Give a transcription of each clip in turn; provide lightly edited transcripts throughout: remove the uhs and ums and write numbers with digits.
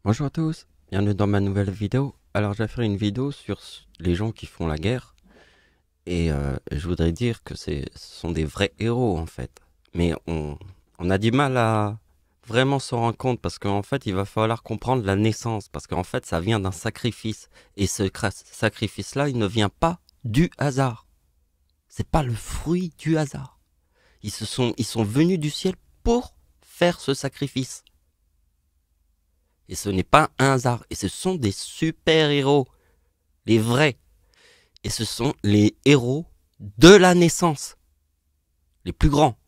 Bonjour à tous, bienvenue dans ma nouvelle vidéo. Alors je vais faire une vidéo sur les gens qui font la guerre et je voudrais dire que ce sont des vrais héros en fait. Mais on a du mal à vraiment s'en rendre compte parce qu'en fait il va falloir comprendre la naissance parce qu'en fait ça vient d'un sacrifice et ce sacrifice-là il ne vient pas du hasard. C'est pas le fruit du hasard. Ils sont venus du ciel pour faire ce sacrifice. Et ce n'est pas un hasard. Et ce sont des super-héros. Les vrais. Et ce sont les héros de la naissance. Les plus grands.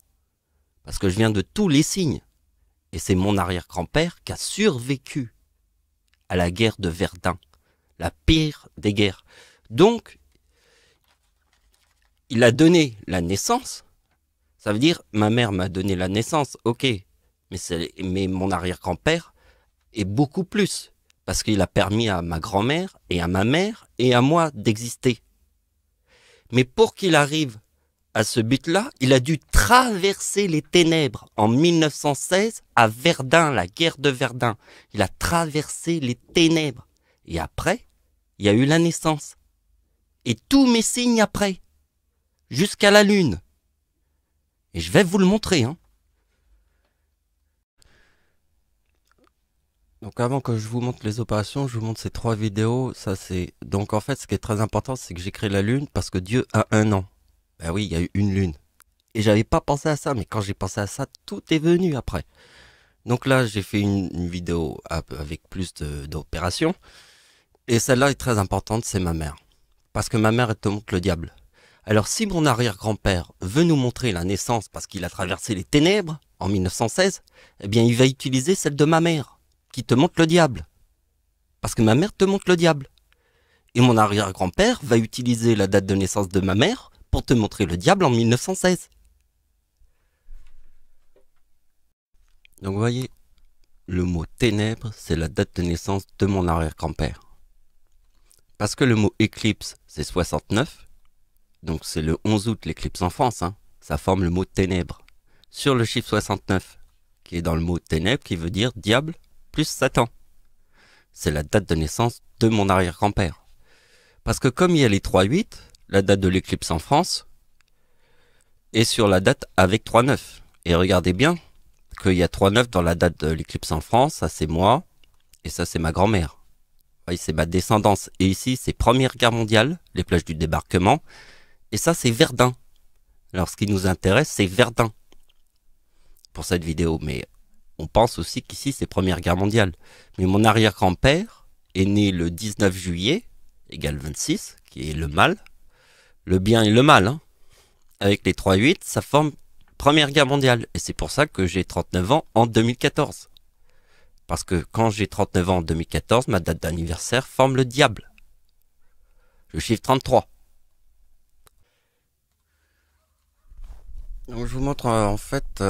Parce que je viens de tous les signes. Et c'est mon arrière-grand-père qui a survécu à la guerre de Verdun. La pire des guerres. Donc, il a donné la naissance. Ça veut dire, ma mère m'a donné la naissance, ok. Mais mon arrière-grand-père est beaucoup plus. Parce qu'il a permis à ma grand-mère et à ma mère et à moi d'exister. Mais pour qu'il arrive à ce but-là, il a dû traverser les ténèbres. En 1916, à Verdun, la guerre de Verdun, il a traversé les ténèbres. Et après, il y a eu la naissance. Et tous mes signes après, jusqu'à la lune. Et je vais vous le montrer, hein. Donc avant que je vous montre les opérations, je vous montre ces trois vidéos. Ça c'est donc en fait ce qui est très important, c'est que j'ai créé la lune parce que Dieu a un an. Ben oui, il y a eu une lune. Et j'avais pas pensé à ça, mais quand j'ai pensé à ça, tout est venu après. Donc là, j'ai fait une vidéo avec plus d'opérations. Et celle-là est très importante, c'est ma mère. Parce que ma mère, elle te montre le diable. Alors si mon arrière-grand-père veut nous montrer la naissance parce qu'il a traversé les ténèbres en 1916, eh bien il va utiliser celle de ma mère, qui te montre le diable. Parce que ma mère te montre le diable. Et mon arrière-grand-père va utiliser la date de naissance de ma mère pour te montrer le diable en 1916. Donc vous voyez, le mot ténèbres, c'est la date de naissance de mon arrière-grand-père. Parce que le mot éclipse, c'est 69, donc c'est le 11 août l'éclipse en France, hein, ça forme le mot ténèbres. Sur le chiffre 69, qui est dans le mot ténèbres, qui veut dire diable plus Satan. C'est la date de naissance de mon arrière-grand-père. Parce que comme il y a les 3-8, la date de l'éclipse en France est sur la date avec 3-9. Et regardez bien qu'il y a 3-9 dans la date de l'éclipse en France, ça c'est moi, et ça c'est ma grand-mère. Oui, c'est ma descendance. Et ici, c'est Première Guerre mondiale, les plages du débarquement. Et ça, c'est Verdun. Alors, ce qui nous intéresse, c'est Verdun pour cette vidéo. Mais on pense aussi qu'ici, c'est Première Guerre mondiale. Mais mon arrière-grand-père est né le 19 juillet, égale 26, qui est le mal. Le bien et le mal, hein. Avec les 3-8, ça forme Première Guerre mondiale. Et c'est pour ça que j'ai 39 ans en 2014. Parce que quand j'ai 39 ans en 2014, ma date d'anniversaire forme le diable. Le chiffre 33. Donc, je vous montre en fait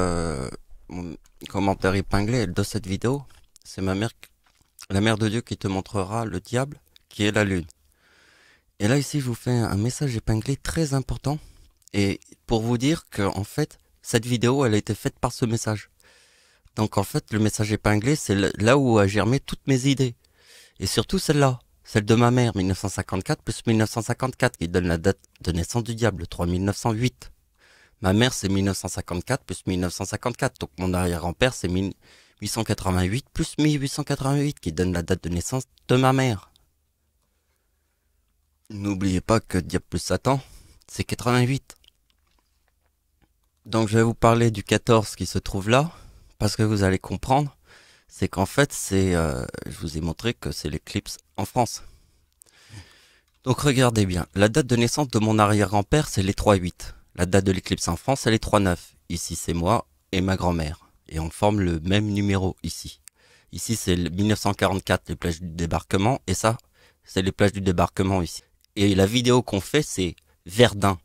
mon commentaire épinglé de cette vidéo. C'est ma mère, la mère de Dieu qui te montrera le diable qui est la lune. Et là ici je vous fais un message épinglé très important. Et pour vous dire que en fait cette vidéo elle a été faite par ce message. Donc en fait le message épinglé c'est là où a germé toutes mes idées. Et surtout celle-là. Celle de ma mère, 1954 plus 1954, qui donne la date de naissance du diable, 3908. Ma mère, c'est 1954 plus 1954. Donc mon arrière-grand-père, c'est 1888 plus 1888, qui donne la date de naissance de ma mère. N'oubliez pas que diable plus Satan, c'est 88. Donc je vais vous parler du 14 qui se trouve là, parce que vous allez comprendre. C'est qu'en fait, je vous ai montré que c'est l'éclipse en France. Donc regardez bien, la date de naissance de mon arrière-grand-père, c'est les 3-8. La date de l'éclipse en France, elle est 3-9. Ici, c'est moi et ma grand-mère. Et on forme le même numéro ici. Ici, c'est 1944, les plages du débarquement. Et ça, c'est les plages du débarquement ici. Et la vidéo qu'on fait, c'est Verdun.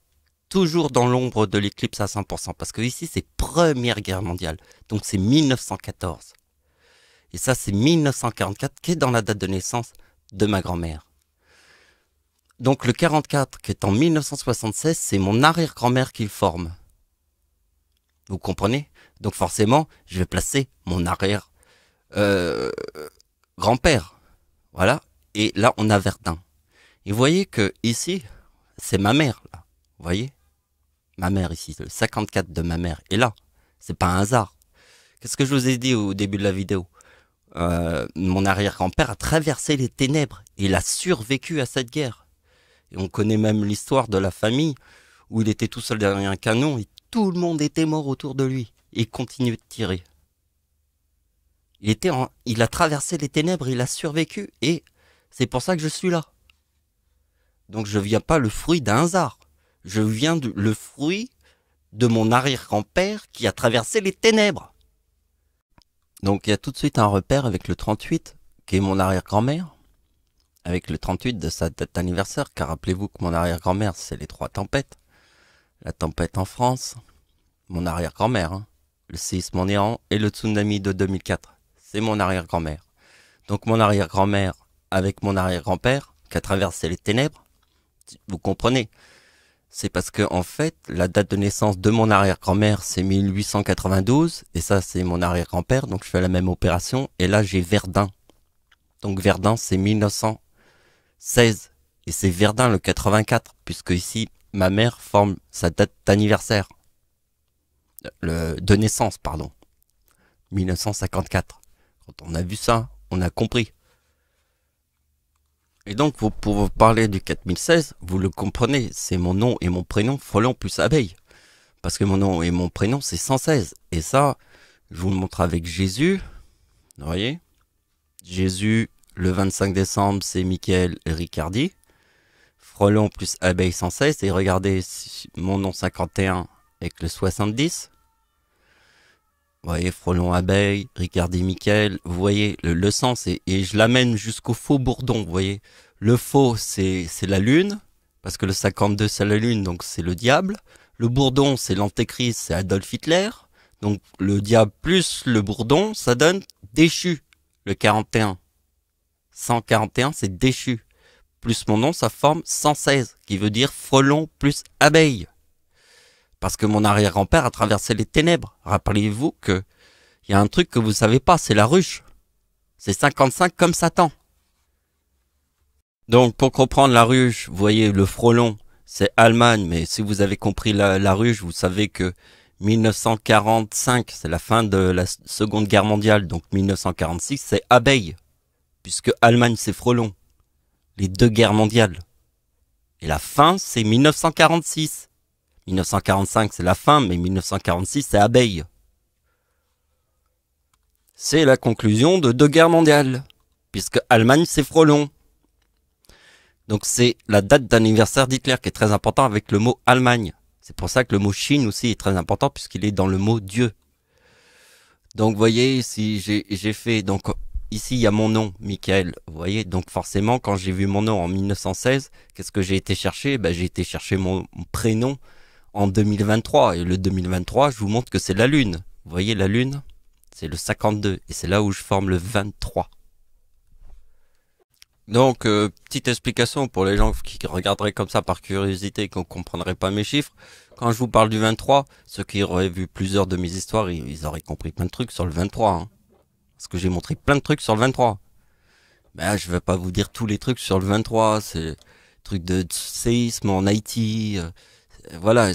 Toujours dans l'ombre de l'éclipse à 100%. Parce que ici, c'est Première Guerre mondiale. Donc c'est 1914. Et ça, c'est 1944 qui est dans la date de naissance de ma grand-mère. Donc le 44 qui est en 1976, c'est mon arrière-grand-mère qui le forme. Vous comprenez? Donc forcément, je vais placer mon arrière grand-père. Voilà. Et là, on a Verdun. Et vous voyez que ici, c'est ma mère, là. Vous voyez? Ma mère ici, le 54 de ma mère. Et là, c'est pas un hasard. Qu'est-ce que je vous ai dit au début de la vidéo? Mon arrière-grand-père a traversé les ténèbres. Il a survécu à cette guerre. Et on connaît même l'histoire de la famille où il était tout seul derrière un canon et tout le monde était mort autour de lui. Et il continuait de tirer. Il a traversé les ténèbres, il a survécu et c'est pour ça que je suis là. Donc je viens pas le fruit d'un hasard. Je viens le fruit de mon arrière-grand-père qui a traversé les ténèbres. Donc il y a tout de suite un repère avec le 38, qui est mon arrière-grand-mère, avec le 38 de sa date d'anniversaire, car rappelez-vous que mon arrière-grand-mère, c'est les 3 tempêtes. La tempête en France, mon arrière-grand-mère, hein, le séisme en Iran et le tsunami de 2004. C'est mon arrière-grand-mère. Donc mon arrière-grand-mère avec mon arrière-grand-père qui a traversé les ténèbres, vous comprenez. C'est parce que en fait, la date de naissance de mon arrière-grand-mère, c'est 1892, et ça, c'est mon arrière-grand-père, donc je fais la même opération, et là, j'ai Verdun. Donc Verdun, c'est 1916, et c'est Verdun le 84, puisque ici, ma mère forme sa date d'anniversaire. De naissance, pardon. 1954. Quand on a vu ça, on a compris. Et donc, pour vous parler du 4016, vous le comprenez, c'est mon nom et mon prénom, Frelon plus abeille. Parce que mon nom et mon prénom, c'est 116. Et ça, je vous le montre avec Jésus. Vous voyez? Jésus, le 25 décembre, c'est Michael Ricardi. Frelon plus abeille 116. Et regardez mon nom 51 avec le 70. Vous voyez, Frelon abeille, Ricardi Michael. Vous voyez, le sens, et je l'amène jusqu'au faux bourdon. Vous voyez, le faux, c'est la lune. Parce que le 52, c'est la lune, donc c'est le diable. Le bourdon, c'est l'antéchrist, c'est Adolf Hitler. Donc le diable plus le bourdon, ça donne déchu. Le 41. 141, c'est déchu. Plus mon nom, ça forme 116, qui veut dire frelon plus abeille. Parce que mon arrière-grand-père a traversé les ténèbres. Rappelez-vous que il y a un truc que vous savez pas, c'est la ruche. C'est 55 comme Satan. Donc pour comprendre la ruche, vous voyez le frelon, c'est Allemagne, mais si vous avez compris la ruche, vous savez que 1945, c'est la fin de la Seconde Guerre mondiale, donc 1946, c'est abeille, puisque Allemagne, c'est frelon. Les 2 guerres mondiales. Et la fin, c'est 1946. 1945, c'est la fin, mais 1946, c'est abeille. C'est la conclusion de 2 guerres mondiales, puisque Allemagne, c'est frelon. Donc c'est la date d'anniversaire d'Hitler qui est très important avec le mot Allemagne. C'est pour ça que le mot Chine aussi est très important puisqu'il est dans le mot Dieu. Donc vous voyez ici j'ai fait, donc ici il y a mon nom, Michael. Vous voyez, donc forcément quand j'ai vu mon nom en 1916, qu'est-ce que j'ai été chercher? J'ai été chercher mon prénom en 2023. Et le 2023, je vous montre que c'est la Lune. Vous voyez la Lune? C'est le 52 et c'est là où je forme le 23. Donc, petite explication pour les gens qui regarderaient comme ça par curiosité et qui ne comprendraient pas mes chiffres. Quand je vous parle du 23, ceux qui auraient vu plusieurs de mes histoires, ils auraient compris plein de trucs sur le 23. Hein. Parce que j'ai montré plein de trucs sur le 23. Mais je vais pas vous dire tous les trucs sur le 23. C'est trucs de séisme en Haïti. Voilà,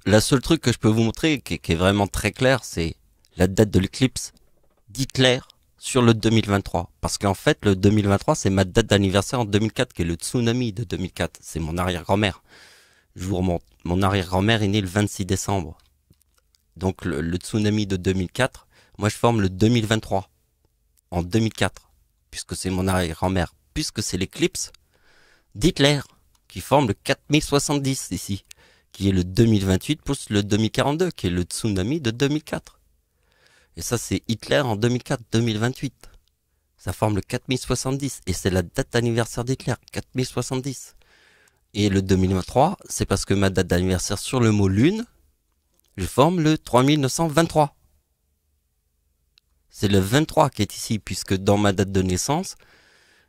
la seule truc que je peux vous montrer, qui est vraiment très clair, c'est la date de l'éclipse d'Hitler sur le 2023. Parce qu'en fait, le 2023, c'est ma date d'anniversaire en 2004, qui est le tsunami de 2004. C'est mon arrière-grand-mère. Je vous remonte. Mon arrière-grand-mère est née le 26 décembre. Donc le tsunami de 2004, moi je forme le 2023. En 2004. Puisque c'est mon arrière-grand-mère. Puisque c'est l'éclipse d'Hitler, qui forme le 4070 ici. Qui est le 2028 plus le 2042, qui est le tsunami de 2004. Et ça, c'est Hitler en 2004-2028. Ça forme le 4070. Et c'est la date d'anniversaire d'Hitler, 4070. Et le 2023, c'est parce que ma date d'anniversaire sur le mot lune, je forme le 3923. C'est le 23 qui est ici, puisque dans ma date de naissance,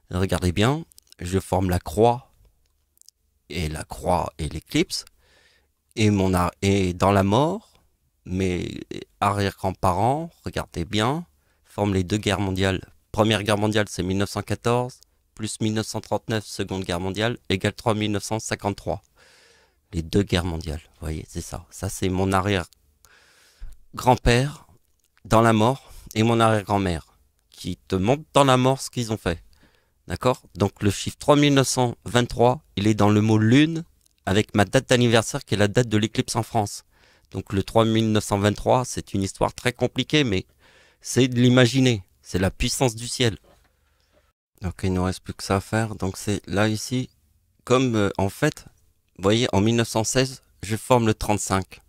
regardez bien, je forme la croix et l'éclipse. Et dans la mort, mes arrière-grands-parents, regardez bien, forment les 2 guerres mondiales, Première guerre mondiale, c'est 1914, plus 1939, Seconde guerre mondiale, égale 3953. Les deux guerres mondiales, vous voyez, c'est ça. Ça, c'est mon arrière-grand-père dans la mort et mon arrière-grand-mère qui te montrent dans la mort ce qu'ils ont fait. D'accord? Donc le chiffre 3923, il est dans le mot lune avec ma date d'anniversaire qui est la date de l'éclipse en France. Donc le 3923, c'est une histoire très compliquée, mais c'est de l'imaginer. C'est la puissance du ciel. Donc il ne nous reste plus que ça à faire. Donc c'est là ici, comme en fait, vous voyez, en 1916, je forme le 35.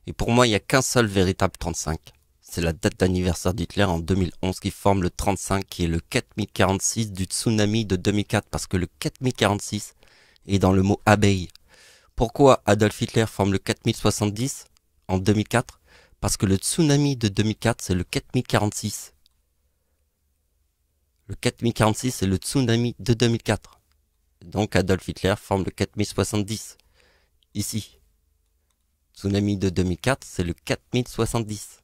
Et pour moi, il n'y a qu'un seul véritable 35. C'est la date d'anniversaire d'Hitler en 2011 qui forme le 35, qui est le 4046 du tsunami de 2004. Parce que le 4046 est dans le mot abeille. Pourquoi Adolf Hitler forme le 4070 en 2004? Parce que le tsunami de 2004, c'est le 4046. Le 4046, c'est le tsunami de 2004. Donc Adolf Hitler forme le 4070. Ici. Tsunami de 2004, c'est le 4070.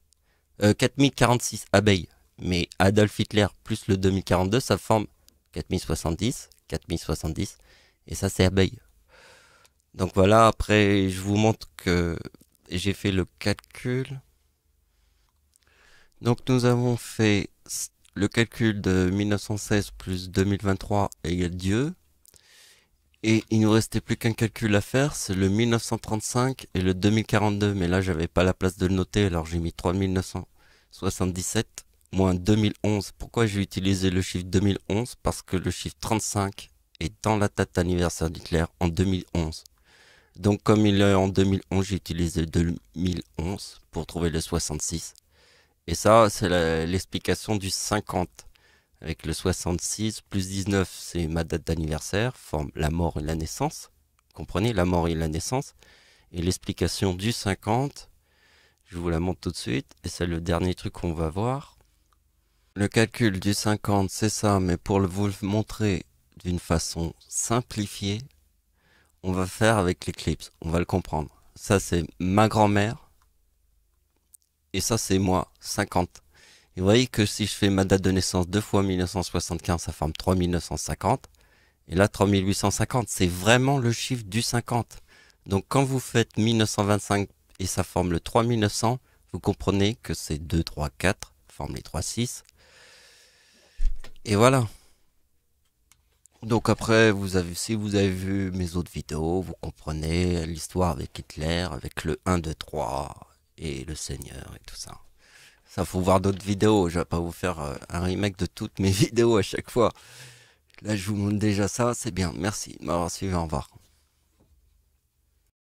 4046, abeille. Mais Adolf Hitler plus le 2042, ça forme 4070, 4070. Et ça, c'est abeille. Donc voilà, après, je vous montre que j'ai fait le calcul. Donc nous avons fait le calcul de 1916 plus 2023 égale Dieu. Et il nous restait plus qu'un calcul à faire, c'est le 1935 et le 2042. Mais là, j'avais pas la place de le noter, alors j'ai mis 3977 moins 2011. Pourquoi j'ai utilisé le chiffre 2011? Parce que le chiffre 35 est dans la date d'anniversaire d'Hitler en 2011. Donc comme il est en 2011, j'ai utilisé 2011 pour trouver le 66. Et ça, c'est l'explication du 50. Avec le 66 plus 19, c'est ma date d'anniversaire, forme la mort et la naissance. Vous comprenez, la mort et la naissance. Et l'explication du 50, je vous la montre tout de suite. Et c'est le dernier truc qu'on va voir. Le calcul du 50, c'est ça, mais pour vous le montrer d'une façon simplifiée, on va faire avec l'éclipse. On va le comprendre. Ça, c'est ma grand-mère. Et ça, c'est moi, 50. Et vous voyez que si je fais ma date de naissance 2 fois 1975, ça forme 3950. Et là, 3850, c'est vraiment le chiffre du 50. Donc quand vous faites 1925 et ça forme le 3900, vous comprenez que c'est 2, 3, 4, forme les 3, 6. Et voilà. Donc après, si vous avez vu mes autres vidéos, vous comprenez l'histoire avec Hitler, avec le 1, 2, 3 et le Seigneur et tout ça. Ça, faut voir d'autres vidéos. Je vais pas vous faire un remake de toutes mes vidéos à chaque fois. Là, je vous montre déjà ça. C'est bien. Merci de m'avoir suivi. Au revoir.